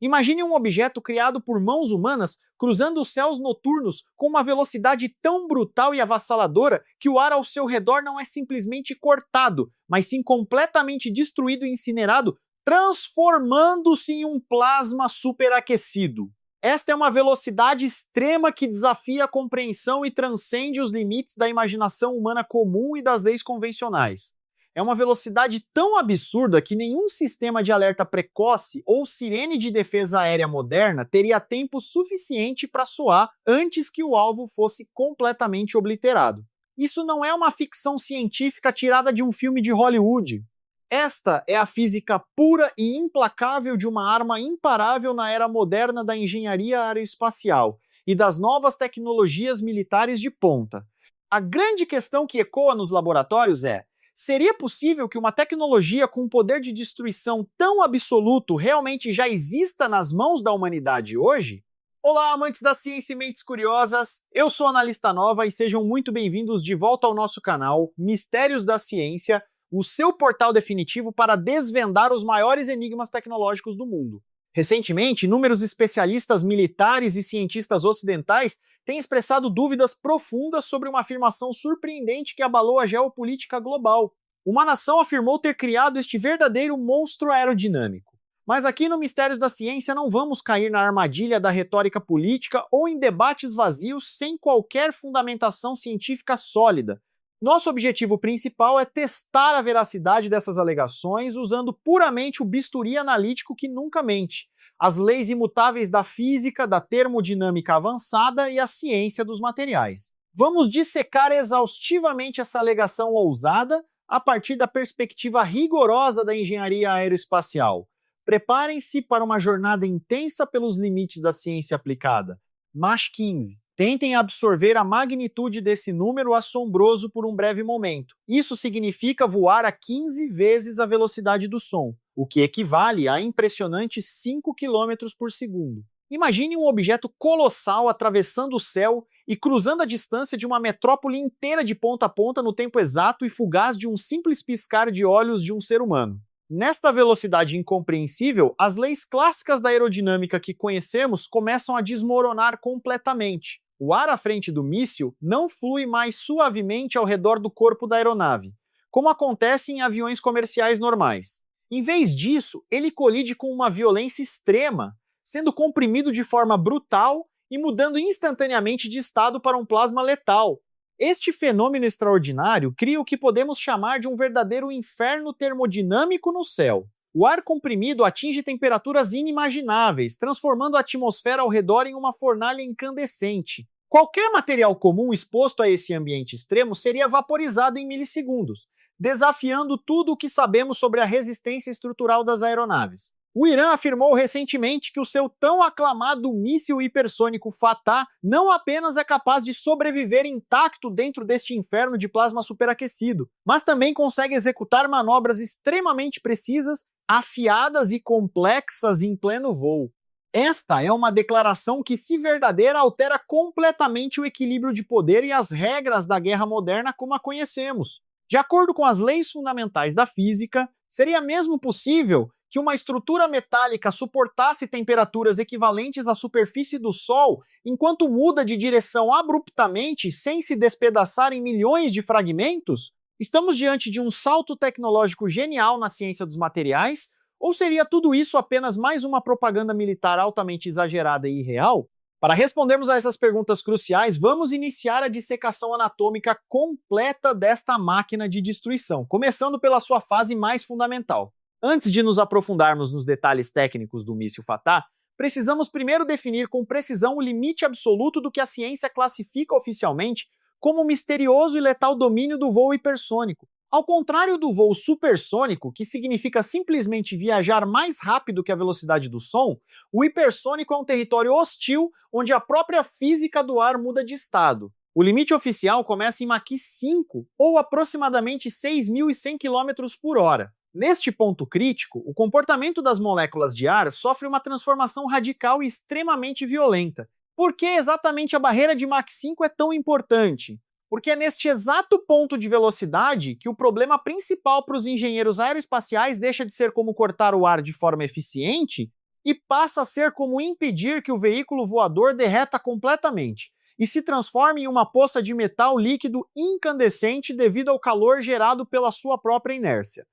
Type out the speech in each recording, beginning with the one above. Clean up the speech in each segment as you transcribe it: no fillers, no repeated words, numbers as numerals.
Imagine um objeto criado por mãos humanas cruzando os céus noturnos com uma velocidade tão brutal e avassaladora que o ar ao seu redor não é simplesmente cortado, mas sim completamente destruído e incinerado, transformando-se em um plasma superaquecido. Esta é uma velocidade extrema que desafia a compreensão e transcende os limites da imaginação humana comum e das leis convencionais. É uma velocidade tão absurda que nenhum sistema de alerta precoce ou sirene de defesa aérea moderna teria tempo suficiente para soar antes que o alvo fosse completamente obliterado. Isso não é uma ficção científica tirada de um filme de Hollywood. Esta é a física pura e implacável de uma arma imparável na era moderna da engenharia aeroespacial e das novas tecnologias militares de ponta. A grande questão que ecoa nos laboratórios é: seria possível que uma tecnologia com um poder de destruição tão absoluto realmente já exista nas mãos da humanidade hoje? Olá, amantes da ciência e mentes curiosas! Eu sou Analista Nova e sejam muito bem-vindos de volta ao nosso canal Mistérios da Ciência, o seu portal definitivo para desvendar os maiores enigmas tecnológicos do mundo. Recentemente, inúmeros especialistas militares e cientistas ocidentais têm expressado dúvidas profundas sobre uma afirmação surpreendente que abalou a geopolítica global. Uma nação afirmou ter criado este verdadeiro monstro aerodinâmico. Mas aqui no Mistérios da Ciência não vamos cair na armadilha da retórica política ou em debates vazios sem qualquer fundamentação científica sólida. Nosso objetivo principal é testar a veracidade dessas alegações usando puramente o bisturi analítico que nunca mente, as leis imutáveis da física, da termodinâmica avançada e a ciência dos materiais. Vamos dissecar exaustivamente essa alegação ousada a partir da perspectiva rigorosa da engenharia aeroespacial. Preparem-se para uma jornada intensa pelos limites da ciência aplicada. Mach 15. Tentem absorver a magnitude desse número assombroso por um breve momento. Isso significa voar a 15 vezes a velocidade do som, o que equivale a impressionantes 5 km por segundo. Imagine um objeto colossal atravessando o céu e cruzando a distância de uma metrópole inteira de ponta a ponta no tempo exato e fugaz de um simples piscar de olhos de um ser humano. Nesta velocidade incompreensível, as leis clássicas da aerodinâmica que conhecemos começam a desmoronar completamente. O ar à frente do míssil não flui mais suavemente ao redor do corpo da aeronave, como acontece em aviões comerciais normais. Em vez disso, ele colide com uma violência extrema, sendo comprimido de forma brutal e mudando instantaneamente de estado para um plasma letal. Este fenômeno extraordinário cria o que podemos chamar de um verdadeiro inferno termodinâmico no céu. O ar comprimido atinge temperaturas inimagináveis, transformando a atmosfera ao redor em uma fornalha incandescente. Qualquer material comum exposto a esse ambiente extremo seria vaporizado em milissegundos, desafiando tudo o que sabemos sobre a resistência estrutural das aeronaves. O Irã afirmou recentemente que o seu tão aclamado míssil hipersônico Fatah não apenas é capaz de sobreviver intacto dentro deste inferno de plasma superaquecido, mas também consegue executar manobras extremamente precisas, afiadas e complexas em pleno voo. Esta é uma declaração que, se verdadeira, altera completamente o equilíbrio de poder e as regras da guerra moderna como a conhecemos. De acordo com as leis fundamentais da física, seria mesmo possível que uma estrutura metálica suportasse temperaturas equivalentes à superfície do Sol enquanto muda de direção abruptamente sem se despedaçar em milhões de fragmentos? Estamos diante de um salto tecnológico genial na ciência dos materiais? Ou seria tudo isso apenas mais uma propaganda militar altamente exagerada e irreal? Para respondermos a essas perguntas cruciais, vamos iniciar a dissecação anatômica completa desta máquina de destruição, começando pela sua fase mais fundamental. Antes de nos aprofundarmos nos detalhes técnicos do míssil Fatah, precisamos primeiro definir com precisão o limite absoluto do que a ciência classifica oficialmente como o misterioso e letal domínio do voo hipersônico. Ao contrário do voo supersônico, que significa simplesmente viajar mais rápido que a velocidade do som, o hipersônico é um território hostil onde a própria física do ar muda de estado. O limite oficial começa em Mach 5, ou aproximadamente 6.100 km por hora. Neste ponto crítico, o comportamento das moléculas de ar sofre uma transformação radical e extremamente violenta. Por que exatamente a barreira de Mach 5 é tão importante? Porque é neste exato ponto de velocidade que o problema principal para os engenheiros aeroespaciais deixa de ser como cortar o ar de forma eficiente e passa a ser como impedir que o veículo voador derreta completamente e se transforme em uma poça de metal líquido incandescente devido ao calor gerado pela sua própria inércia.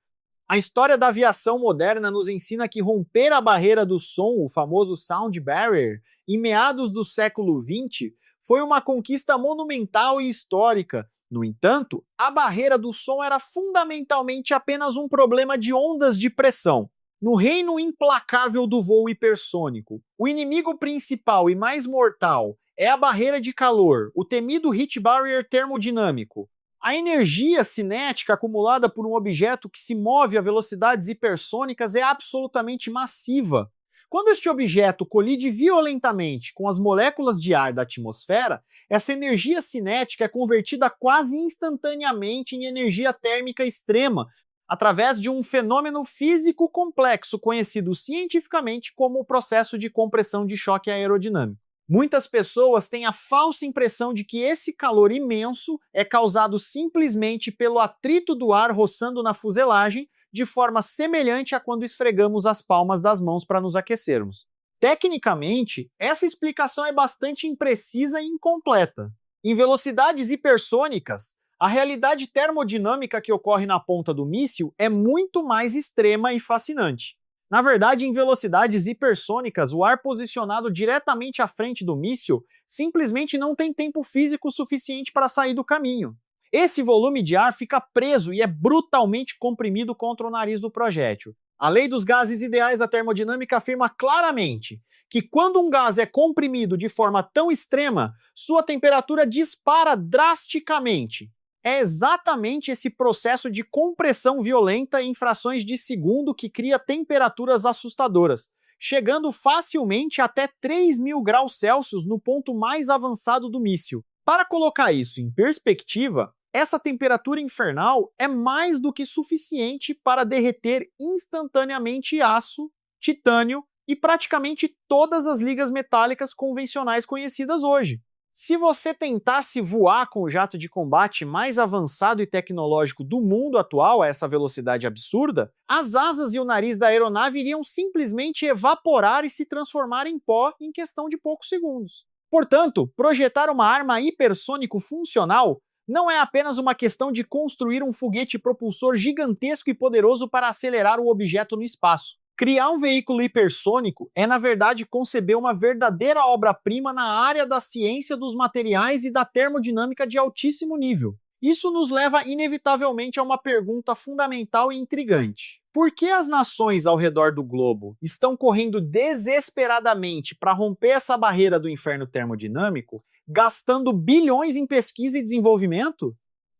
A história da aviação moderna nos ensina que romper a barreira do som, o famoso sound barrier, em meados do século XX, foi uma conquista monumental e histórica. No entanto, a barreira do som era fundamentalmente apenas um problema de ondas de pressão. No reino implacável do voo hipersônico, o inimigo principal e mais mortal é a barreira de calor, o temido heat barrier termodinâmico. A energia cinética acumulada por um objeto que se move a velocidades hipersônicas é absolutamente massiva. Quando este objeto colide violentamente com as moléculas de ar da atmosfera, essa energia cinética é convertida quase instantaneamente em energia térmica extrema, através de um fenômeno físico complexo conhecido cientificamente como o processo de compressão de choque aerodinâmico. Muitas pessoas têm a falsa impressão de que esse calor imenso é causado simplesmente pelo atrito do ar roçando na fuselagem, de forma semelhante a quando esfregamos as palmas das mãos para nos aquecermos. Tecnicamente, essa explicação é bastante imprecisa e incompleta. Em velocidades hipersônicas, a realidade termodinâmica que ocorre na ponta do míssil é muito mais extrema e fascinante. Na verdade, em velocidades hipersônicas, o ar posicionado diretamente à frente do míssil simplesmente não tem tempo físico suficiente para sair do caminho. Esse volume de ar fica preso e é brutalmente comprimido contra o nariz do projétil. A lei dos gases ideais da termodinâmica afirma claramente que quando um gás é comprimido de forma tão extrema, sua temperatura dispara drasticamente. É exatamente esse processo de compressão violenta em frações de segundo que cria temperaturas assustadoras, chegando facilmente até 3.000 graus Celsius no ponto mais avançado do míssil. Para colocar isso em perspectiva, essa temperatura infernal é mais do que suficiente para derreter instantaneamente aço, titânio e praticamente todas as ligas metálicas convencionais conhecidas hoje. Se você tentasse voar com o jato de combate mais avançado e tecnológico do mundo atual a essa velocidade absurda, as asas e o nariz da aeronave iriam simplesmente evaporar e se transformar em pó em questão de poucos segundos. Portanto, projetar uma arma hipersônico funcional não é apenas uma questão de construir um foguete propulsor gigantesco e poderoso para acelerar o objeto no espaço. Criar um veículo hipersônico é, na verdade, conceber uma verdadeira obra-prima na área da ciência dos materiais e da termodinâmica de altíssimo nível. Isso nos leva inevitavelmente a uma pergunta fundamental e intrigante. Por que as nações ao redor do globo estão correndo desesperadamente para romper essa barreira do inferno termodinâmico, gastando bilhões em pesquisa e desenvolvimento?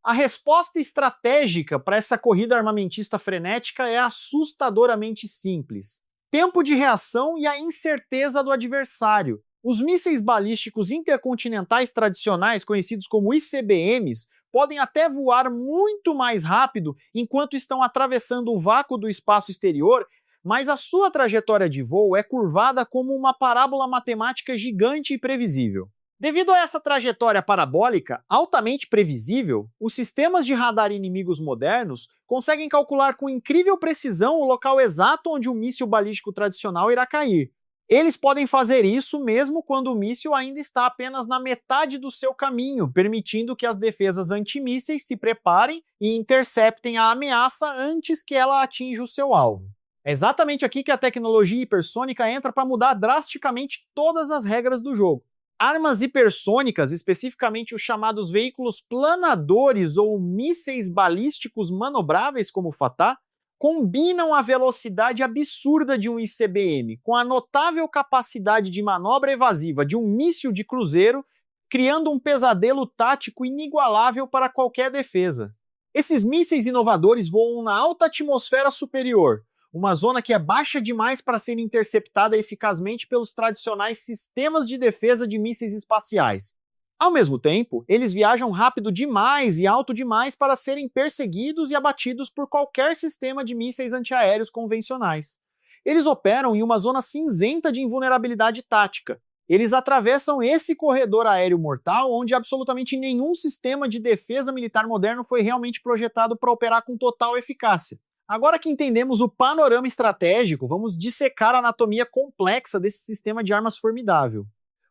A resposta estratégica para essa corrida armamentista frenética é assustadoramente simples. Tempo de reação e a incerteza do adversário. Os mísseis balísticos intercontinentais tradicionais, conhecidos como ICBMs, podem até voar muito mais rápido enquanto estão atravessando o vácuo do espaço exterior, mas a sua trajetória de voo é curvada como uma parábola matemática gigante e previsível. Devido a essa trajetória parabólica altamente previsível, os sistemas de radar inimigos modernos conseguem calcular com incrível precisão o local exato onde o míssil balístico tradicional irá cair. Eles podem fazer isso mesmo quando o míssil ainda está apenas na metade do seu caminho, permitindo que as defesas antimísseis se preparem e interceptem a ameaça antes que ela atinja o seu alvo. É exatamente aqui que a tecnologia hipersônica entra para mudar drasticamente todas as regras do jogo. Armas hipersônicas, especificamente os chamados veículos planadores ou mísseis balísticos manobráveis como o Fatah, combinam a velocidade absurda de um ICBM com a notável capacidade de manobra evasiva de um míssil de cruzeiro, criando um pesadelo tático inigualável para qualquer defesa. Esses mísseis inovadores voam na alta atmosfera superior, uma zona que é baixa demais para ser interceptada eficazmente pelos tradicionais sistemas de defesa de mísseis espaciais. Ao mesmo tempo, eles viajam rápido demais e alto demais para serem perseguidos e abatidos por qualquer sistema de mísseis antiaéreos convencionais. Eles operam em uma zona cinzenta de invulnerabilidade tática. Eles atravessam esse corredor aéreo mortal onde absolutamente nenhum sistema de defesa militar moderno foi realmente projetado para operar com total eficácia. Agora que entendemos o panorama estratégico, vamos dissecar a anatomia complexa desse sistema de armas formidável.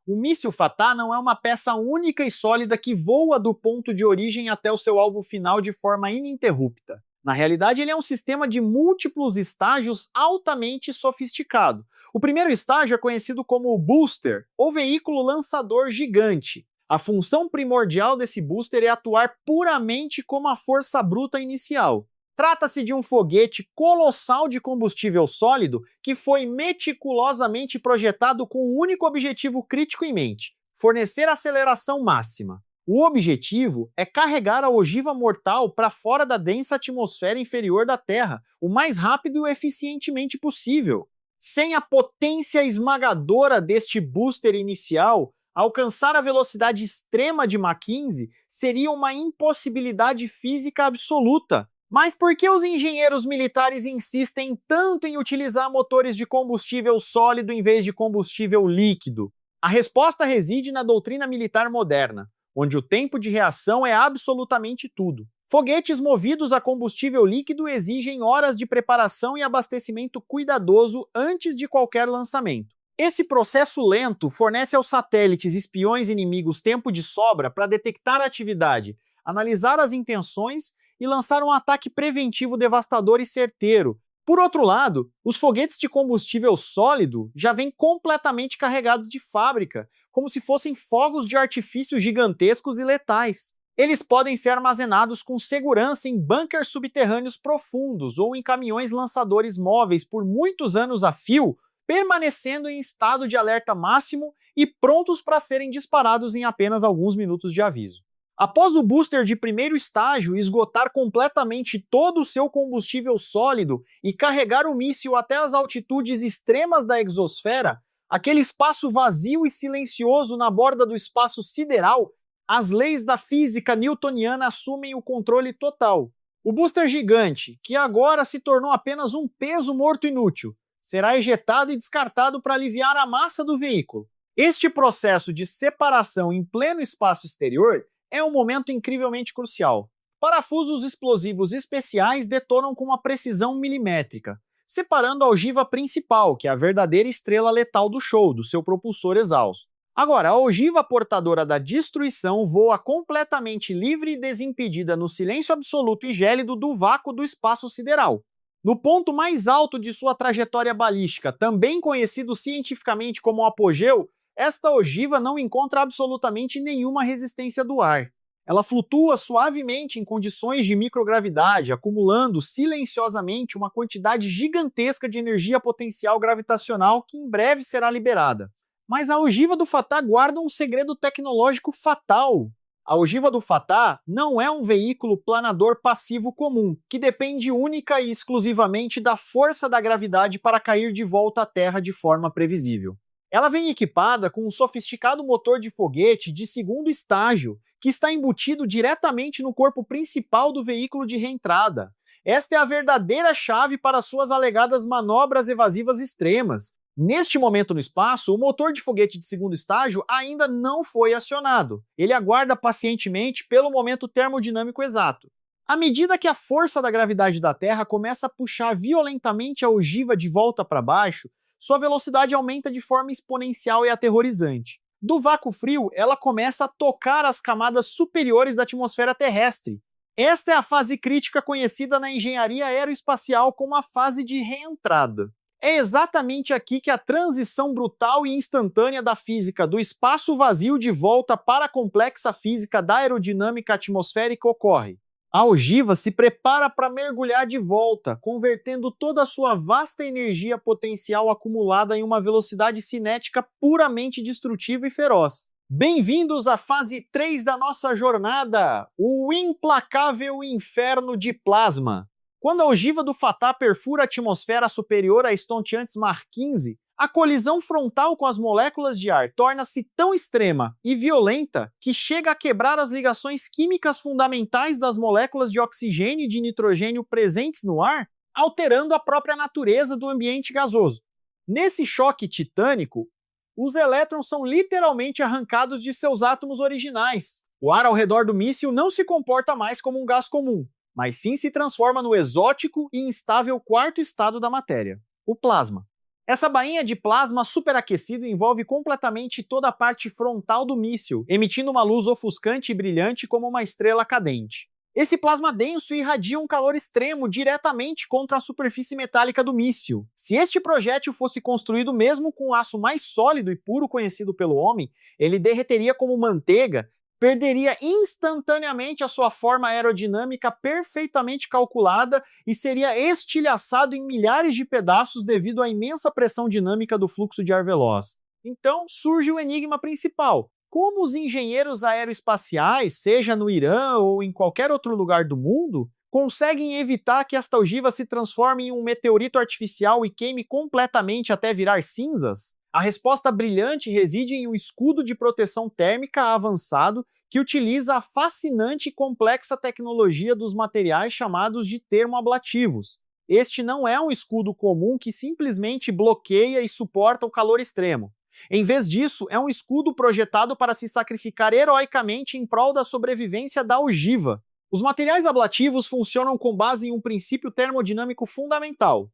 O míssil Fatah não é uma peça única e sólida que voa do ponto de origem até o seu alvo final de forma ininterrupta. Na realidade, ele é um sistema de múltiplos estágios altamente sofisticado. O primeiro estágio é conhecido como o booster, ou veículo lançador gigante. A função primordial desse booster é atuar puramente como a força bruta inicial. Trata-se de um foguete colossal de combustível sólido que foi meticulosamente projetado com um único objetivo crítico em mente: fornecer aceleração máxima. O objetivo é carregar a ogiva mortal para fora da densa atmosfera inferior da Terra o mais rápido e eficientemente possível. Sem a potência esmagadora deste booster inicial, alcançar a velocidade extrema de Mach 15 seria uma impossibilidade física absoluta. Mas por que os engenheiros militares insistem tanto em utilizar motores de combustível sólido em vez de combustível líquido? A resposta reside na doutrina militar moderna, onde o tempo de reação é absolutamente tudo. Foguetes movidos a combustível líquido exigem horas de preparação e abastecimento cuidadoso antes de qualquer lançamento. Esse processo lento fornece aos satélites espiões inimigos tempo de sobra para detectar a atividade, analisar as intenções e lançar um ataque preventivo devastador e certeiro. Por outro lado, os foguetes de combustível sólido já vêm completamente carregados de fábrica, como se fossem fogos de artifício gigantescos e letais. Eles podem ser armazenados com segurança em bunkers subterrâneos profundos ou em caminhões lançadores móveis por muitos anos a fio, permanecendo em estado de alerta máximo e prontos para serem disparados em apenas alguns minutos de aviso. Após o booster de primeiro estágio esgotar completamente todo o seu combustível sólido e carregar o míssil até as altitudes extremas da exosfera, aquele espaço vazio e silencioso na borda do espaço sideral, as leis da física newtoniana assumem o controle total. O booster gigante, que agora se tornou apenas um peso morto inútil, será ejetado e descartado para aliviar a massa do veículo. Este processo de separação em pleno espaço exterior é um momento incrivelmente crucial. Parafusos explosivos especiais detonam com uma precisão milimétrica, separando a ogiva principal, que é a verdadeira estrela letal do show, do seu propulsor exausto. Agora, a ogiva portadora da destruição voa completamente livre e desimpedida no silêncio absoluto e gélido do vácuo do espaço sideral. No ponto mais alto de sua trajetória balística, também conhecido cientificamente como apogeu, esta ogiva não encontra absolutamente nenhuma resistência do ar. Ela flutua suavemente em condições de microgravidade, acumulando silenciosamente uma quantidade gigantesca de energia potencial gravitacional que em breve será liberada. Mas a ogiva do Fatah guarda um segredo tecnológico fatal. A ogiva do Fatah não é um veículo planador passivo comum, que depende única e exclusivamente da força da gravidade para cair de volta à Terra de forma previsível. Ela vem equipada com um sofisticado motor de foguete de segundo estágio, que está embutido diretamente no corpo principal do veículo de reentrada. Esta é a verdadeira chave para suas alegadas manobras evasivas extremas. Neste momento no espaço, o motor de foguete de segundo estágio ainda não foi acionado. Ele aguarda pacientemente pelo momento termodinâmico exato. À medida que a força da gravidade da Terra começa a puxar violentamente a ogiva de volta para baixo, sua velocidade aumenta de forma exponencial e aterrorizante. Do vácuo frio, ela começa a tocar as camadas superiores da atmosfera terrestre. Esta é a fase crítica conhecida na engenharia aeroespacial como a fase de reentrada. É exatamente aqui que a transição brutal e instantânea da física do espaço vazio de volta para a complexa física da aerodinâmica atmosférica ocorre. A ogiva se prepara para mergulhar de volta, convertendo toda a sua vasta energia potencial acumulada em uma velocidade cinética puramente destrutiva e feroz. Bem-vindos à fase 3 da nossa jornada, o implacável inferno de plasma. Quando a ogiva do Fatah perfura a atmosfera superior a estonteantes Mach 15, a colisão frontal com as moléculas de ar torna-se tão extrema e violenta que chega a quebrar as ligações químicas fundamentais das moléculas de oxigênio e de nitrogênio presentes no ar, alterando a própria natureza do ambiente gasoso. Nesse choque titânico, os elétrons são literalmente arrancados de seus átomos originais. O ar ao redor do míssil não se comporta mais como um gás comum. mas sim se transforma no exótico e instável quarto estado da matéria, o plasma. Essa bainha de plasma superaquecido envolve completamente toda a parte frontal do míssil, emitindo uma luz ofuscante e brilhante como uma estrela cadente. Esse plasma denso irradia um calor extremo diretamente contra a superfície metálica do míssil. Se este projétil fosse construído mesmo com o aço mais sólido e puro conhecido pelo homem, ele derreteria como manteiga, perderia instantaneamente a sua forma aerodinâmica perfeitamente calculada e seria estilhaçado em milhares de pedaços devido à imensa pressão dinâmica do fluxo de ar veloz. Então surge o enigma principal. Como os engenheiros aeroespaciais, seja no Irã ou em qualquer outro lugar do mundo, conseguem evitar que esta ogiva se transforme em um meteorito artificial e queime completamente até virar cinzas? A resposta brilhante reside em um escudo de proteção térmica avançado que utiliza a fascinante e complexa tecnologia dos materiais chamados de termoablativos. Este não é um escudo comum que simplesmente bloqueia e suporta o calor extremo. Em vez disso, é um escudo projetado para se sacrificar heroicamente em prol da sobrevivência da ogiva. Os materiais ablativos funcionam com base em um princípio termodinâmico fundamental.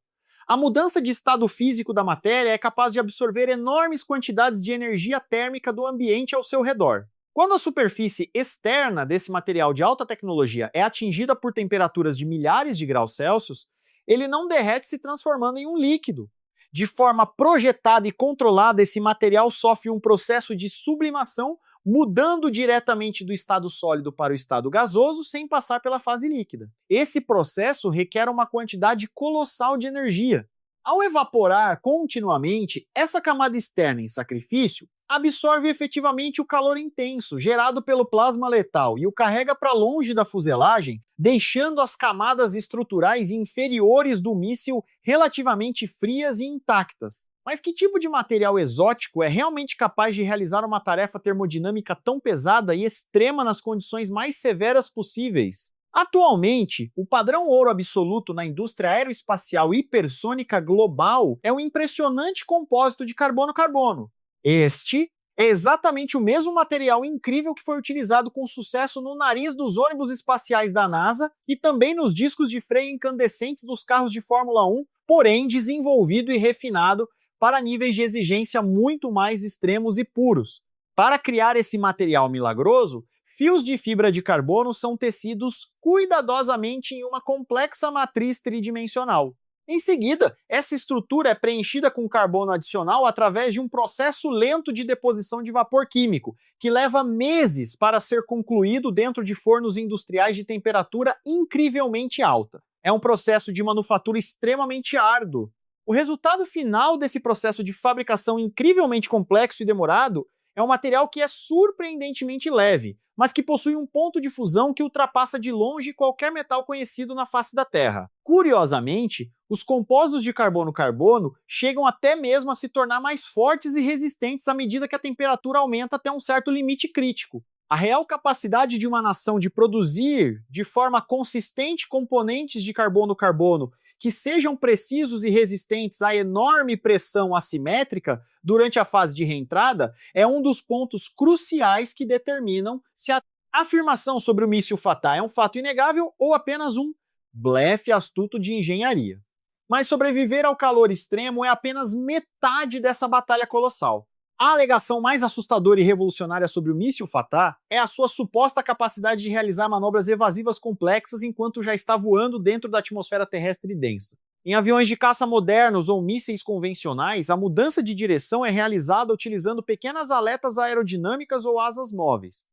A mudança de estado físico da matéria é capaz de absorver enormes quantidades de energia térmica do ambiente ao seu redor. Quando a superfície externa desse material de alta tecnologia é atingida por temperaturas de milhares de graus Celsius, ele não derrete se transformando em um líquido. De forma projetada e controlada, esse material sofre um processo de sublimação, mudando diretamente do estado sólido para o estado gasoso sem passar pela fase líquida. Esse processo requer uma quantidade colossal de energia. Ao evaporar continuamente, essa camada externa em sacrifício absorve efetivamente o calor intenso gerado pelo plasma letal e o carrega para longe da fuselagem, deixando as camadas estruturais inferiores do míssil relativamente frias e intactas. Mas que tipo de material exótico é realmente capaz de realizar uma tarefa termodinâmica tão pesada e extrema nas condições mais severas possíveis? Atualmente, o padrão ouro absoluto na indústria aeroespacial hipersônica global é um impressionante compósito de carbono-carbono. Este é exatamente o mesmo material incrível que foi utilizado com sucesso no nariz dos ônibus espaciais da NASA e também nos discos de freio incandescentes dos carros de Fórmula 1, porém desenvolvido e refinado para níveis de exigência muito mais extremos e puros. Para criar esse material milagroso, fios de fibra de carbono são tecidos cuidadosamente em uma complexa matriz tridimensional. Em seguida, essa estrutura é preenchida com carbono adicional através de um processo lento de deposição de vapor químico, que leva meses para ser concluído dentro de fornos industriais de temperatura incrivelmente alta. É um processo de manufatura extremamente árduo. O resultado final desse processo de fabricação incrivelmente complexo e demorado é um material que é surpreendentemente leve, mas que possui um ponto de fusão que ultrapassa de longe qualquer metal conhecido na face da Terra. Curiosamente, os compósitos de carbono-carbono chegam até mesmo a se tornar mais fortes e resistentes à medida que a temperatura aumenta até um certo limite crítico. A real capacidade de uma nação de produzir de forma consistente componentes de carbono-carbono que sejam precisos e resistentes à enorme pressão assimétrica durante a fase de reentrada é um dos pontos cruciais que determinam se a afirmação sobre o míssil Fatah é um fato inegável ou apenas um blefe astuto de engenharia. Mas sobreviver ao calor extremo é apenas metade dessa batalha colossal. A alegação mais assustadora e revolucionária sobre o míssil Fatah é a sua suposta capacidade de realizar manobras evasivas complexas enquanto já está voando dentro da atmosfera terrestre densa. Em aviões de caça modernos ou mísseis convencionais, a mudança de direção é realizada utilizando pequenas aletas aerodinâmicas ou asas móveis.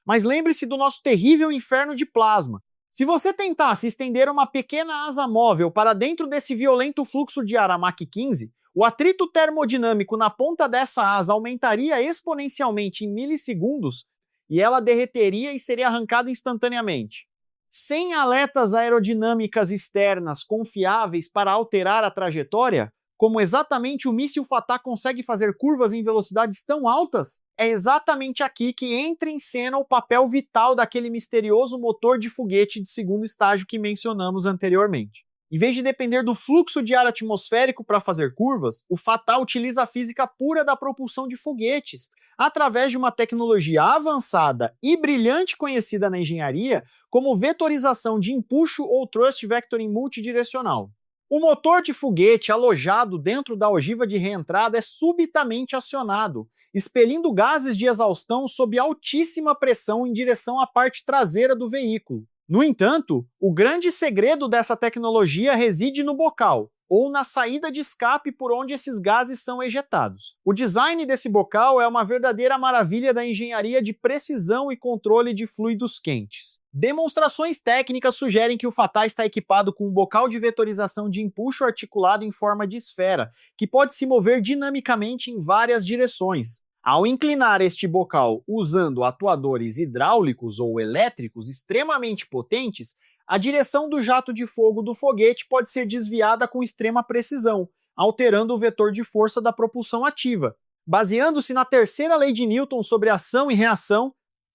Mas lembre-se do nosso terrível inferno de plasma. Se você tentasse estender uma pequena asa móvel para dentro desse violento fluxo de ar a Mach 15, o atrito termodinâmico na ponta dessa asa aumentaria exponencialmente em milissegundos e ela derreteria e seria arrancada instantaneamente. Sem aletas aerodinâmicas externas confiáveis para alterar a trajetória, como exatamente o míssil Fatah consegue fazer curvas em velocidades tão altas, é exatamente aqui que entra em cena o papel vital daquele misterioso motor de foguete de segundo estágio que mencionamos anteriormente. Em vez de depender do fluxo de ar atmosférico para fazer curvas, o Fatah utiliza a física pura da propulsão de foguetes, através de uma tecnologia avançada e brilhante conhecida na engenharia como vetorização de empuxo ou thrust vectoring multidirecional. O motor de foguete alojado dentro da ogiva de reentrada é subitamente acionado, expelindo gases de exaustão sob altíssima pressão em direção à parte traseira do veículo. No entanto, o grande segredo dessa tecnologia reside no bocal, ou na saída de escape por onde esses gases são ejetados. O design desse bocal é uma verdadeira maravilha da engenharia de precisão e controle de fluidos quentes. Demonstrações técnicas sugerem que o Fatah está equipado com um bocal de vetorização de empuxo articulado em forma de esfera, que pode se mover dinamicamente em várias direções. Ao inclinar este bocal usando atuadores hidráulicos ou elétricos extremamente potentes, a direção do jato de fogo do foguete pode ser desviada com extrema precisão, alterando o vetor de força da propulsão ativa. Baseando-se na terceira lei de Newton sobre ação e reação,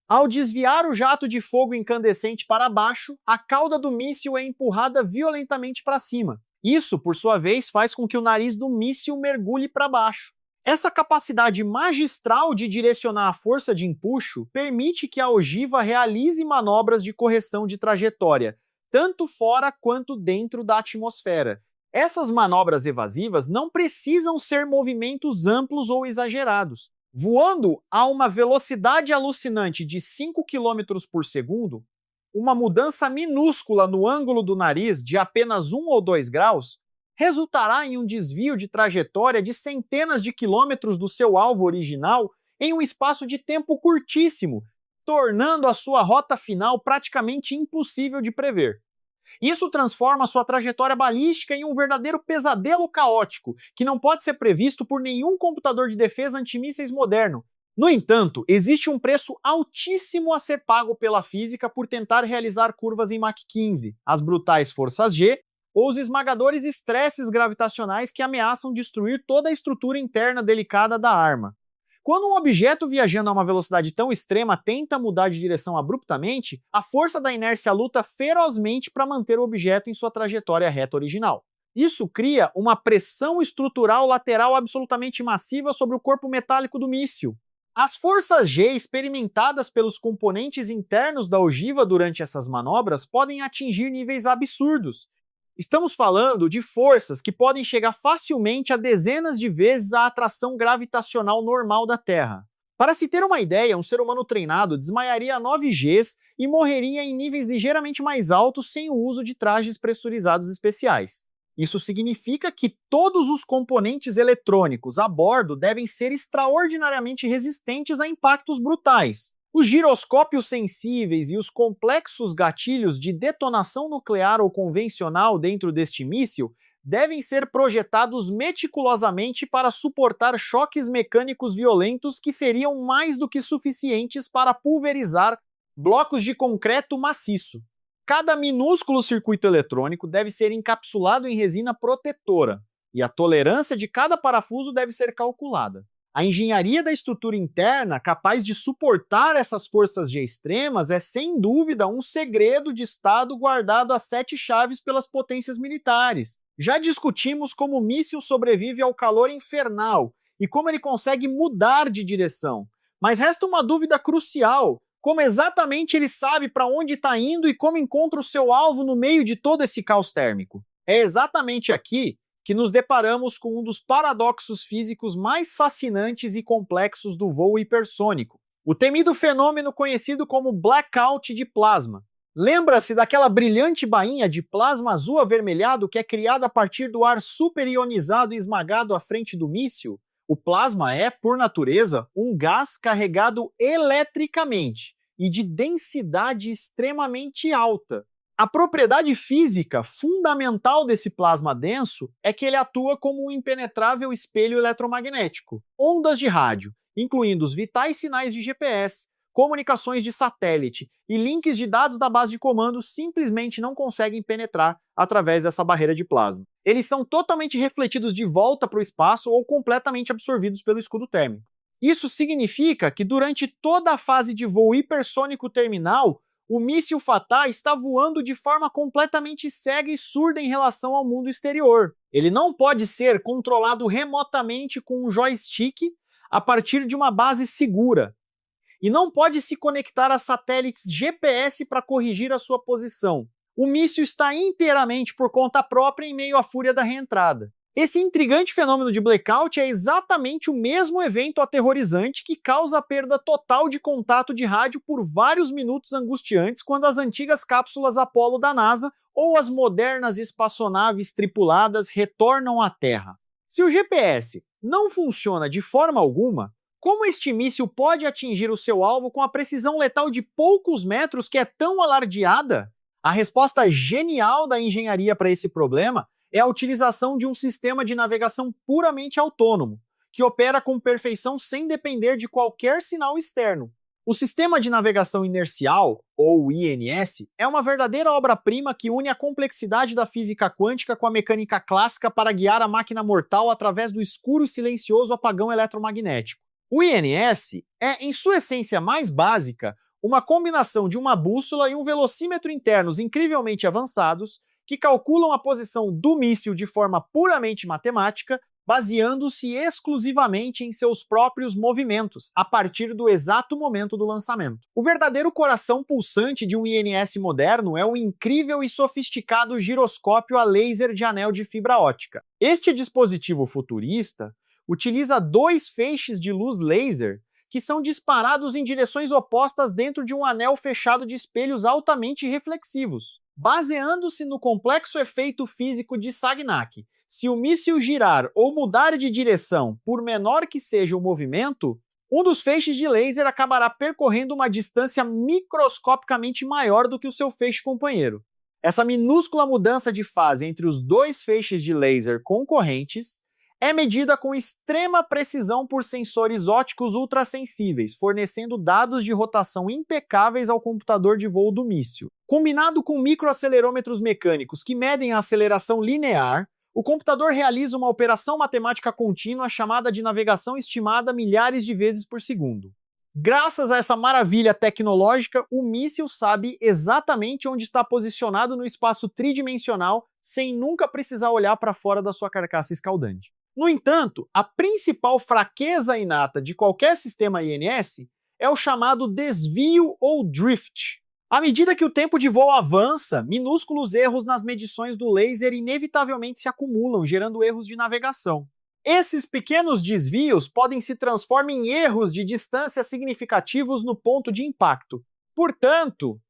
ao desviar o jato de fogo incandescente para baixo, a cauda do míssil é empurrada violentamente para cima. Isso, por sua vez, faz com que o nariz do míssil mergulhe para baixo. Essa capacidade magistral de direcionar a força de empuxo permite que a ogiva realize manobras de correção de trajetória, tanto fora quanto dentro da atmosfera. Essas manobras evasivas não precisam ser movimentos amplos ou exagerados. Voando a uma velocidade alucinante de 5 km por segundo, uma mudança minúscula no ângulo do nariz de apenas 1 ou 2 graus resultará em um desvio de trajetória de centenas de quilômetros do seu alvo original em um espaço de tempo curtíssimo, tornando a sua rota final praticamente impossível de prever. Isso transforma sua trajetória balística em um verdadeiro pesadelo caótico, que não pode ser previsto por nenhum computador de defesa antimísseis moderno. No entanto, existe um preço altíssimo a ser pago pela física por tentar realizar curvas em Mach 15, as brutais forças G, ou os esmagadores estresses gravitacionais que ameaçam destruir toda a estrutura interna delicada da arma. Quando um objeto viajando a uma velocidade tão extrema tenta mudar de direção abruptamente, a força da inércia luta ferozmente para manter o objeto em sua trajetória reta original. Isso cria uma pressão estrutural lateral absolutamente massiva sobre o corpo metálico do míssil. As forças G experimentadas pelos componentes internos da ogiva durante essas manobras podem atingir níveis absurdos. Estamos falando de forças que podem chegar facilmente a dezenas de vezes a atração gravitacional normal da Terra. Para se ter uma ideia, um ser humano treinado desmaiaria a 9 Gs e morreria em níveis ligeiramente mais altos sem o uso de trajes pressurizados especiais. Isso significa que todos os componentes eletrônicos a bordo devem ser extraordinariamente resistentes a impactos brutais. Os giroscópios sensíveis e os complexos gatilhos de detonação nuclear ou convencional dentro deste míssil devem ser projetados meticulosamente para suportar choques mecânicos violentos que seriam mais do que suficientes para pulverizar blocos de concreto maciço. Cada minúsculo circuito eletrônico deve ser encapsulado em resina protetora, e a tolerância de cada parafuso deve ser calculada. A engenharia da estrutura interna capaz de suportar essas forças G extremas é, sem dúvida, um segredo de Estado guardado a 7 chaves pelas potências militares. Já discutimos como o míssil sobrevive ao calor infernal e como ele consegue mudar de direção. Mas resta uma dúvida crucial: como exatamente ele sabe para onde está indo e como encontra o seu alvo no meio de todo esse caos térmico? É exatamente aqui que nos deparamos com um dos paradoxos físicos mais fascinantes e complexos do voo hipersônico, o temido fenômeno conhecido como blackout de plasma. Lembra-se daquela brilhante bainha de plasma azul avermelhado que é criada a partir do ar superionizado e esmagado à frente do míssil? O plasma é, por natureza, um gás carregado eletricamente e de densidade extremamente alta. A propriedade física fundamental desse plasma denso é que ele atua como um impenetrável espelho eletromagnético. Ondas de rádio, incluindo os vitais sinais de GPS, comunicações de satélite e links de dados da base de comando, simplesmente não conseguem penetrar através dessa barreira de plasma. Eles são totalmente refletidos de volta para o espaço ou completamente absorvidos pelo escudo térmico. Isso significa que durante toda a fase de voo hipersônico terminal, O míssil Fatah está voando de forma completamente cega e surda em relação ao mundo exterior. Ele não pode ser controlado remotamente com um joystick a partir de uma base segura. E não pode se conectar a satélites GPS para corrigir a sua posição. O míssil está inteiramente por conta própria em meio à fúria da reentrada. Esse intrigante fenômeno de blackout é exatamente o mesmo evento aterrorizante que causa a perda total de contato de rádio por vários minutos angustiantes quando as antigas cápsulas Apollo da NASA ou as modernas espaçonaves tripuladas retornam à Terra. Se o GPS não funciona de forma alguma, como este míssil pode atingir o seu alvo com a precisão letal de poucos metros que é tão alardeada? A resposta genial da engenharia para esse problema é a utilização de um sistema de navegação puramente autônomo, que opera com perfeição sem depender de qualquer sinal externo. O Sistema de Navegação Inercial, ou INS, é uma verdadeira obra-prima que une a complexidade da física quântica com a mecânica clássica para guiar a máquina mortal através do escuro e silencioso apagão eletromagnético. O INS é, em sua essência mais básica, uma combinação de uma bússola e um velocímetro internos incrivelmente avançados que calculam a posição do míssil de forma puramente matemática, baseando-se exclusivamente em seus próprios movimentos, a partir do exato momento do lançamento. O verdadeiro coração pulsante de um INS moderno é o incrível e sofisticado giroscópio a laser de anel de fibra óptica. Este dispositivo futurista utiliza 2 feixes de luz laser que são disparados em direções opostas dentro de um anel fechado de espelhos altamente reflexivos. Baseando-se no complexo efeito físico de Sagnac, se o míssil girar ou mudar de direção, por menor que seja o movimento, um dos feixes de laser acabará percorrendo uma distância microscopicamente maior do que o seu feixe companheiro. Essa minúscula mudança de fase entre os 2 feixes de laser concorrentes é medida com extrema precisão por sensores ópticos ultrassensíveis, fornecendo dados de rotação impecáveis ao computador de voo do míssil. Combinado com microacelerômetros mecânicos que medem a aceleração linear, o computador realiza uma operação matemática contínua chamada de navegação estimada milhares de vezes por segundo. Graças a essa maravilha tecnológica, o míssil sabe exatamente onde está posicionado no espaço tridimensional sem nunca precisar olhar para fora da sua carcaça escaldante. No entanto, a principal fraqueza inata de qualquer sistema INS é o chamado desvio ou drift. À medida que o tempo de voo avança, minúsculos erros nas medições do laser inevitavelmente se acumulam, gerando erros de navegação. Esses pequenos desvios podem se transformar em erros de distância significativos no ponto de impacto. Portanto,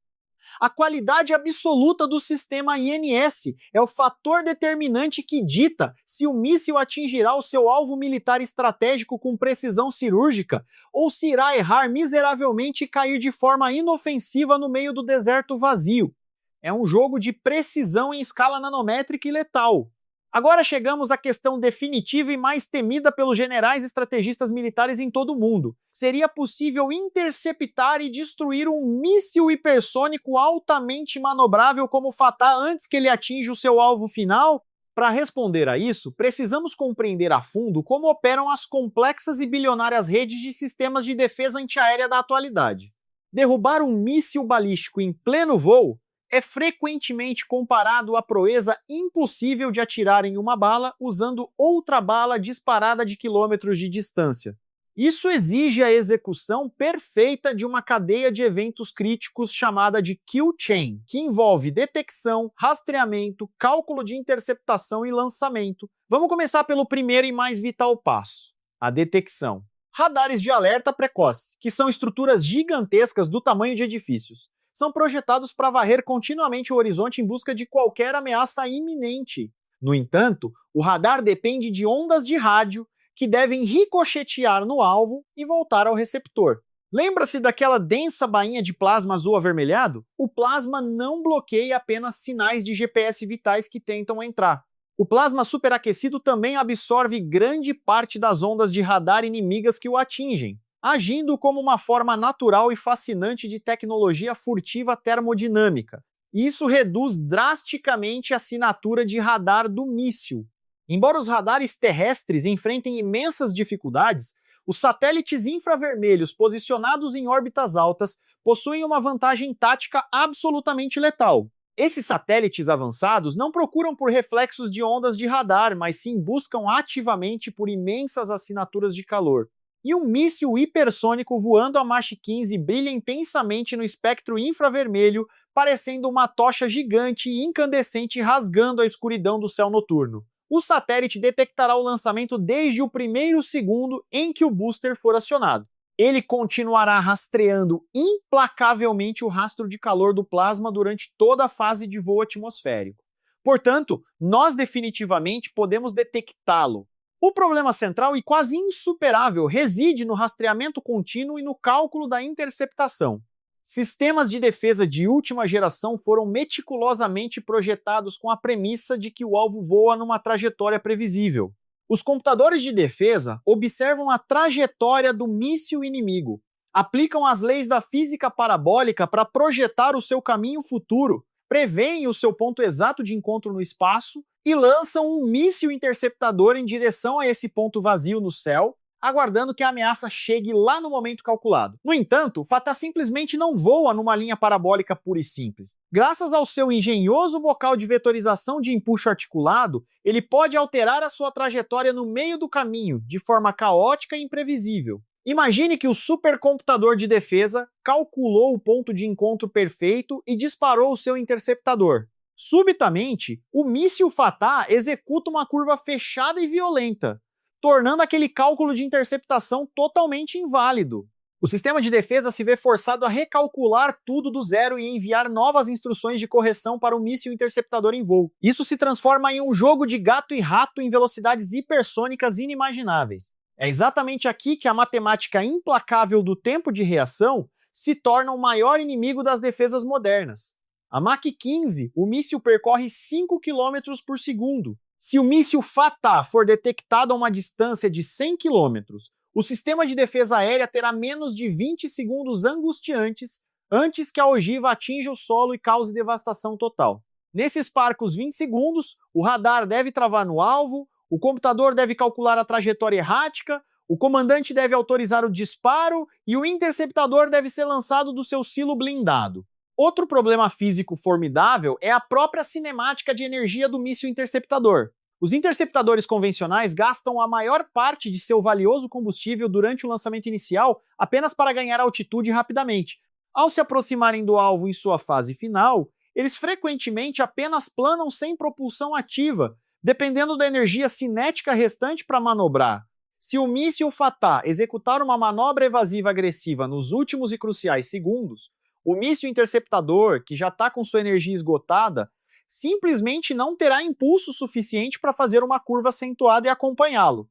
a qualidade absoluta do sistema INS é o fator determinante que dita se o míssil atingirá o seu alvo militar estratégico com precisão cirúrgica ou se irá errar miseravelmente e cair de forma inofensiva no meio do deserto vazio. É um jogo de precisão em escala nanométrica e letal. Agora chegamos à questão definitiva e mais temida pelos generais estrategistas militares em todo o mundo. Seria possível interceptar e destruir um míssil hipersônico altamente manobrável como o Fatah antes que ele atinja o seu alvo final? Para responder a isso, precisamos compreender a fundo como operam as complexas e bilionárias redes de sistemas de defesa antiaérea da atualidade. Derrubar um míssil balístico em pleno voo é frequentemente comparado à proeza impossível de atirar em uma bala usando outra bala disparada de quilômetros de distância. Isso exige a execução perfeita de uma cadeia de eventos críticos chamada de kill chain, que envolve detecção, rastreamento, cálculo de interceptação e lançamento. Vamos começar pelo primeiro e mais vital passo: a detecção. Radares de alerta precoce, que são estruturas gigantescas do tamanho de edifícios, são projetados para varrer continuamente o horizonte em busca de qualquer ameaça iminente. No entanto, o radar depende de ondas de rádio que devem ricochetear no alvo e voltar ao receptor. Lembra-se daquela densa bainha de plasma azul avermelhado? O plasma não bloqueia apenas sinais de GPS vitais que tentam entrar. O plasma superaquecido também absorve grande parte das ondas de radar inimigas que o atingem, agindo como uma forma natural e fascinante de tecnologia furtiva termodinâmica. Isso reduz drasticamente a assinatura de radar do míssil. Embora os radares terrestres enfrentem imensas dificuldades, Os satélites infravermelhos posicionados em órbitas altas possuem uma vantagem tática absolutamente letal. Esses satélites avançados não procuram por reflexos de ondas de radar, mas sim buscam ativamente por imensas assinaturas de calor. E um míssil hipersônico voando a Mach 15 brilha intensamente no espectro infravermelho, parecendo uma tocha gigante e incandescente rasgando a escuridão do céu noturno. O satélite detectará o lançamento desde o primeiro segundo em que o booster for acionado. Ele continuará rastreando implacavelmente o rastro de calor do plasma durante toda a fase de voo atmosférico. Portanto, nós definitivamente podemos detectá-lo. O problema central e quase insuperável reside no rastreamento contínuo e no cálculo da interceptação. Sistemas de defesa de última geração foram meticulosamente projetados com a premissa de que o alvo voa numa trajetória previsível. Os computadores de defesa observam a trajetória do míssil inimigo, aplicam as leis da física parabólica para projetar o seu caminho futuro, preveem o seu ponto exato de encontro no espaço e lançam um míssil interceptador em direção a esse ponto vazio no céu, aguardando que a ameaça chegue lá no momento calculado. No entanto, o Fatah simplesmente não voa numa linha parabólica pura e simples. Graças ao seu engenhoso bocal de vetorização de empuxo articulado, ele pode alterar a sua trajetória no meio do caminho, de forma caótica e imprevisível. Imagine que o supercomputador de defesa calculou o ponto de encontro perfeito e disparou o seu interceptador. Subitamente, o míssil Fatah executa uma curva fechada e violenta, tornando aquele cálculo de interceptação totalmente inválido. O sistema de defesa se vê forçado a recalcular tudo do zero e enviar novas instruções de correção para o míssil interceptador em voo. Isso se transforma em um jogo de gato e rato em velocidades hipersônicas inimagináveis. É exatamente aqui que a matemática implacável do tempo de reação se torna o maior inimigo das defesas modernas. A Mach 15, o míssil percorre 5 km por segundo. Se o míssil Fatah for detectado a uma distância de 100 km, o sistema de defesa aérea terá menos de 20 segundos angustiantes antes que a ogiva atinja o solo e cause devastação total. Nesses parcos 20 segundos, o radar deve travar no alvo, o computador deve calcular a trajetória errática, o comandante deve autorizar o disparo e o interceptador deve ser lançado do seu silo blindado. Outro problema físico formidável é a própria cinemática de energia do míssil interceptador. Os interceptadores convencionais gastam a maior parte de seu valioso combustível durante o lançamento inicial apenas para ganhar altitude rapidamente. Ao se aproximarem do alvo em sua fase final, eles frequentemente apenas planam sem propulsão ativa, dependendo da energia cinética restante para manobrar. Se o míssil Fatah executar uma manobra evasiva agressiva nos últimos e cruciais segundos, o míssil interceptador, que já está com sua energia esgotada, simplesmente não terá impulso suficiente para fazer uma curva acentuada e acompanhá-lo.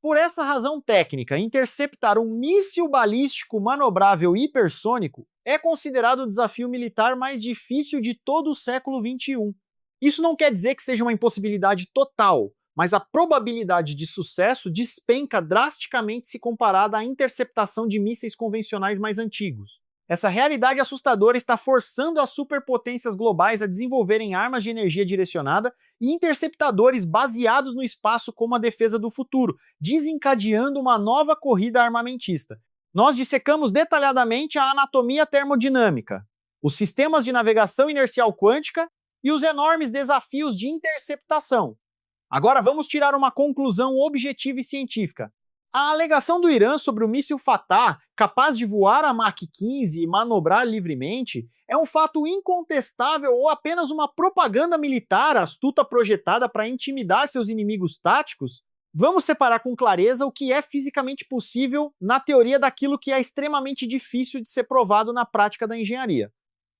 Por essa razão técnica, interceptar um míssil balístico manobrável hipersônico é considerado o desafio militar mais difícil de todo o século XXI. Isso não quer dizer que seja uma impossibilidade total, mas a probabilidade de sucesso despenca drasticamente se comparada à interceptação de mísseis convencionais mais antigos. Essa realidade assustadora está forçando as superpotências globais a desenvolverem armas de energia direcionada e interceptadores baseados no espaço como a defesa do futuro, desencadeando uma nova corrida armamentista. Nós dissecamos detalhadamente a anatomia termodinâmica, os sistemas de navegação inercial quântica e os enormes desafios de interceptação. Agora vamos tirar uma conclusão objetiva e científica. A alegação do Irã sobre o míssil Fatah, capaz de voar a Mach 15 e manobrar livremente, é um fato incontestável ou apenas uma propaganda militar astuta projetada para intimidar seus inimigos táticos? Vamos separar com clareza o que é fisicamente possível na teoria daquilo que é extremamente difícil de ser provado na prática da engenharia.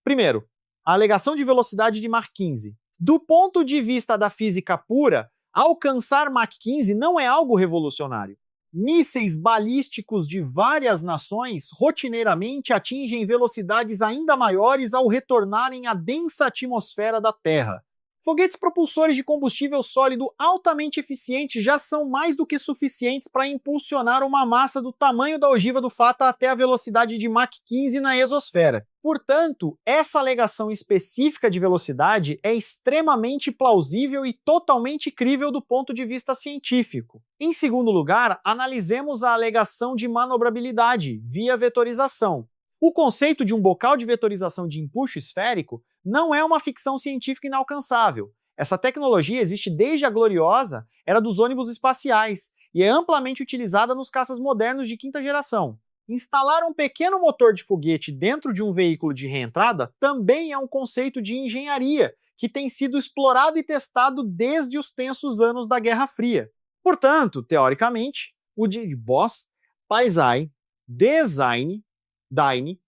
Primeiro, a alegação de velocidade de Mach 15. Do ponto de vista da física pura, alcançar Mach 15 não é algo revolucionário. Mísseis balísticos de várias nações rotineiramente atingem velocidades ainda maiores ao retornarem à densa atmosfera da Terra. Foguetes propulsores de combustível sólido altamente eficientes já são mais do que suficientes para impulsionar uma massa do tamanho da ogiva do Fata até a velocidade de Mach 15 na exosfera. Portanto, essa alegação específica de velocidade é extremamente plausível e totalmente crível do ponto de vista científico. Em segundo lugar, analisemos a alegação de manobrabilidade via vetorização. O conceito de um bocal de vetorização de empuxo esférico não é uma ficção científica inalcançável. Essa tecnologia existe desde a gloriosa era dos ônibus espaciais e é amplamente utilizada nos caças modernos de quinta geração. Instalar um pequeno motor de foguete dentro de um veículo de reentrada também é um conceito de engenharia que tem sido explorado e testado desde os tensos anos da Guerra Fria. Portanto, teoricamente, o de Boss, Paisai, Design, Dyne,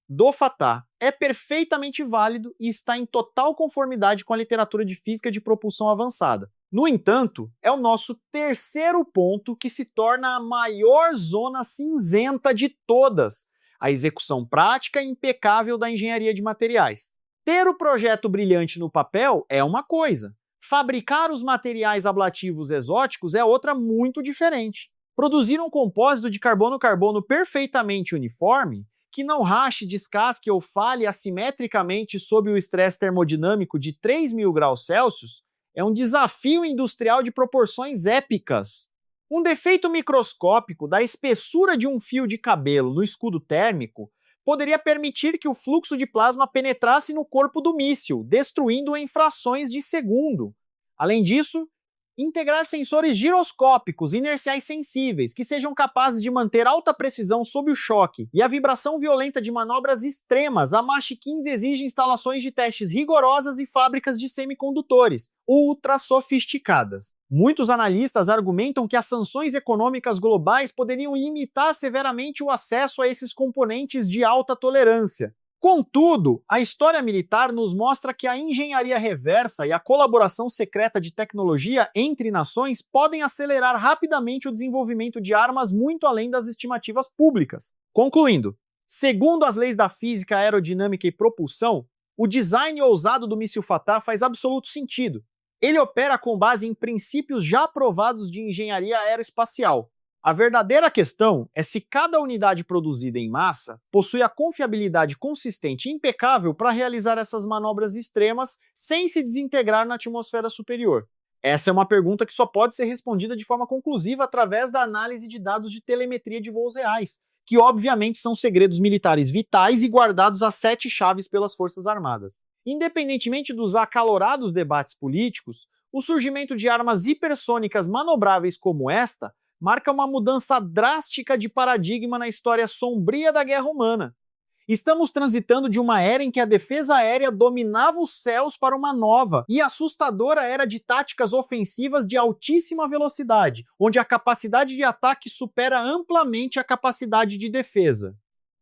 do Fatah é perfeitamente válido e está em total conformidade com a literatura de física de propulsão avançada. No entanto, é o nosso terceiro ponto que se torna a maior zona cinzenta de todas, a execução prática e impecável da engenharia de materiais. Ter o projeto brilhante no papel é uma coisa, fabricar os materiais ablativos exóticos é outra muito diferente. Produzir um compósito de carbono-carbono perfeitamente uniforme, que não rache, descasque ou falhe assimetricamente sob o estresse termodinâmico de 3.000 graus Celsius, é um desafio industrial de proporções épicas. Um defeito microscópico da espessura de um fio de cabelo no escudo térmico poderia permitir que o fluxo de plasma penetrasse no corpo do míssil, destruindo-o em frações de segundo. Além disso, integrar sensores giroscópicos inerciais sensíveis que sejam capazes de manter alta precisão sob o choque e a vibração violenta de manobras extremas a Mach 15 exige instalações de testes rigorosas e fábricas de semicondutores, ultra sofisticadas. Muitos analistas argumentam que as sanções econômicas globais poderiam limitar severamente o acesso a esses componentes de alta tolerância. Contudo, a história militar nos mostra que a engenharia reversa e a colaboração secreta de tecnologia entre nações podem acelerar rapidamente o desenvolvimento de armas muito além das estimativas públicas. Concluindo, segundo as leis da física, aerodinâmica e propulsão, o design ousado do míssil Fatah faz absoluto sentido. Ele opera com base em princípios já aprovados de engenharia aeroespacial. A verdadeira questão é se cada unidade produzida em massa possui a confiabilidade consistente e impecável para realizar essas manobras extremas sem se desintegrar na atmosfera superior. Essa é uma pergunta que só pode ser respondida de forma conclusiva através da análise de dados de telemetria de voos reais, que obviamente são segredos militares vitais e guardados a 7 chaves pelas Forças Armadas. Independentemente dos acalorados debates políticos, o surgimento de armas hipersônicas manobráveis como esta marca uma mudança drástica de paradigma na história sombria da guerra humana. Estamos transitando de uma era em que a defesa aérea dominava os céus para uma nova e assustadora era de táticas ofensivas de altíssima velocidade, onde a capacidade de ataque supera amplamente a capacidade de defesa.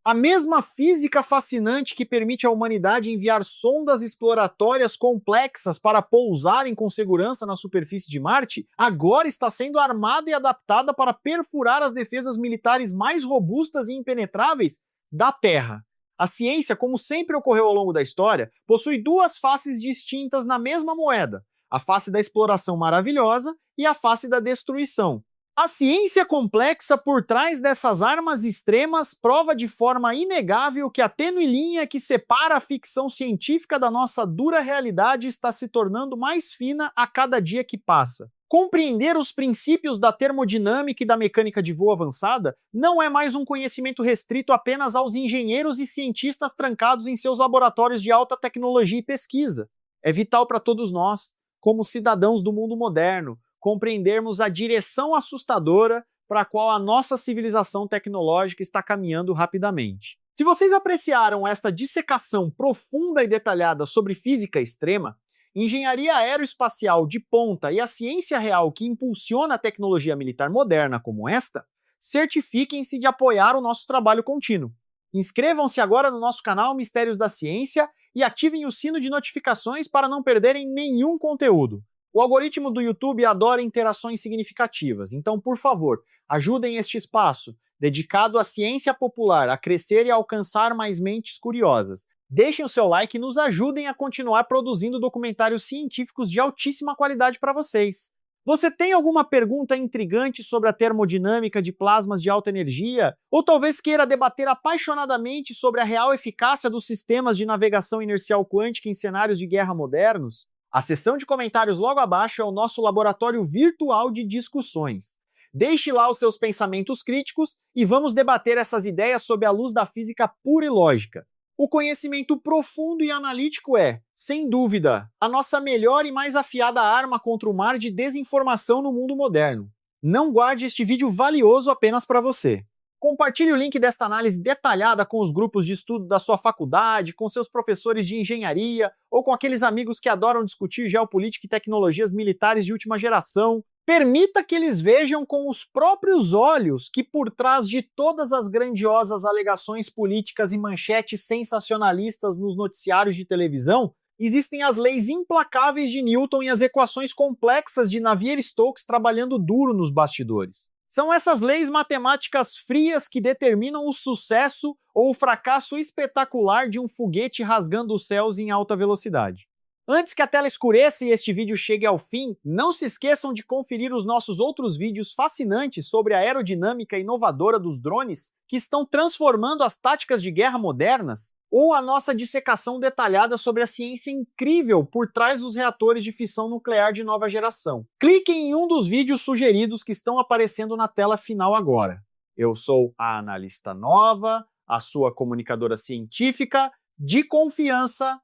A mesma física fascinante que permite à humanidade enviar sondas exploratórias complexas para pousarem com segurança na superfície de Marte, agora está sendo armada e adaptada para perfurar as defesas militares mais robustas e impenetráveis da Terra. A ciência, como sempre ocorreu ao longo da história, possui duas faces distintas na mesma moeda: a face da exploração maravilhosa e a face da destruição. A ciência complexa por trás dessas armas extremas prova de forma inegável que a tênue linha que separa a ficção científica da nossa dura realidade está se tornando mais fina a cada dia que passa. Compreender os princípios da termodinâmica e da mecânica de voo avançada não é mais um conhecimento restrito apenas aos engenheiros e cientistas trancados em seus laboratórios de alta tecnologia e pesquisa. É vital para todos nós, como cidadãos do mundo moderno, compreendermos a direção assustadora para a qual a nossa civilização tecnológica está caminhando rapidamente. Se vocês apreciaram esta dissecação profunda e detalhada sobre física extrema, engenharia aeroespacial de ponta e a ciência real que impulsiona a tecnologia militar moderna como esta, certifiquem-se de apoiar o nosso trabalho contínuo. Inscrevam-se agora no nosso canal Mistérios da Ciência e ativem o sino de notificações para não perderem nenhum conteúdo. O algoritmo do YouTube adora interações significativas, então, por favor, ajudem este espaço, dedicado à ciência popular, a crescer e alcançar mais mentes curiosas. Deixem o seu like e nos ajudem a continuar produzindo documentários científicos de altíssima qualidade para vocês. Você tem alguma pergunta intrigante sobre a termodinâmica de plasmas de alta energia? Ou talvez queira debater apaixonadamente sobre a real eficácia dos sistemas de navegação inercial quântica em cenários de guerra modernos? A seção de comentários logo abaixo é o nosso laboratório virtual de discussões. Deixe lá os seus pensamentos críticos e vamos debater essas ideias sob a luz da física pura e lógica. O conhecimento profundo e analítico é, sem dúvida, a nossa melhor e mais afiada arma contra o mar de desinformação no mundo moderno. Não guarde este vídeo valioso apenas para você. Compartilhe o link desta análise detalhada com os grupos de estudo da sua faculdade, com seus professores de engenharia ou com aqueles amigos que adoram discutir geopolítica e tecnologias militares de última geração. Permita que eles vejam com os próprios olhos que por trás de todas as grandiosas alegações políticas e manchetes sensacionalistas nos noticiários de televisão, existem as leis implacáveis de Newton e as equações complexas de Navier-Stokes trabalhando duro nos bastidores. São essas leis matemáticas frias que determinam o sucesso ou o fracasso espetacular de um foguete rasgando os céus em alta velocidade. Antes que a tela escureça e este vídeo chegue ao fim, não se esqueçam de conferir os nossos outros vídeos fascinantes sobre a aerodinâmica inovadora dos drones que estão transformando as táticas de guerra modernas, ou a nossa dissecação detalhada sobre a ciência incrível por trás dos reatores de fissão nuclear de nova geração. Cliquem em um dos vídeos sugeridos que estão aparecendo na tela final agora. Eu sou a analista nova, a sua comunicadora científica de confiança,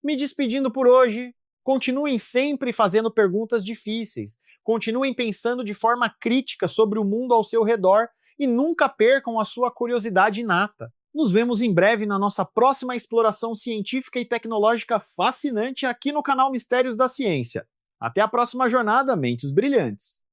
me despedindo por hoje. Continuem sempre fazendo perguntas difíceis, continuem pensando de forma crítica sobre o mundo ao seu redor e nunca percam a sua curiosidade inata. Nos vemos em breve na nossa próxima exploração científica e tecnológica fascinante aqui no canal Mistérios da Ciência. Até a próxima jornada, mentes brilhantes!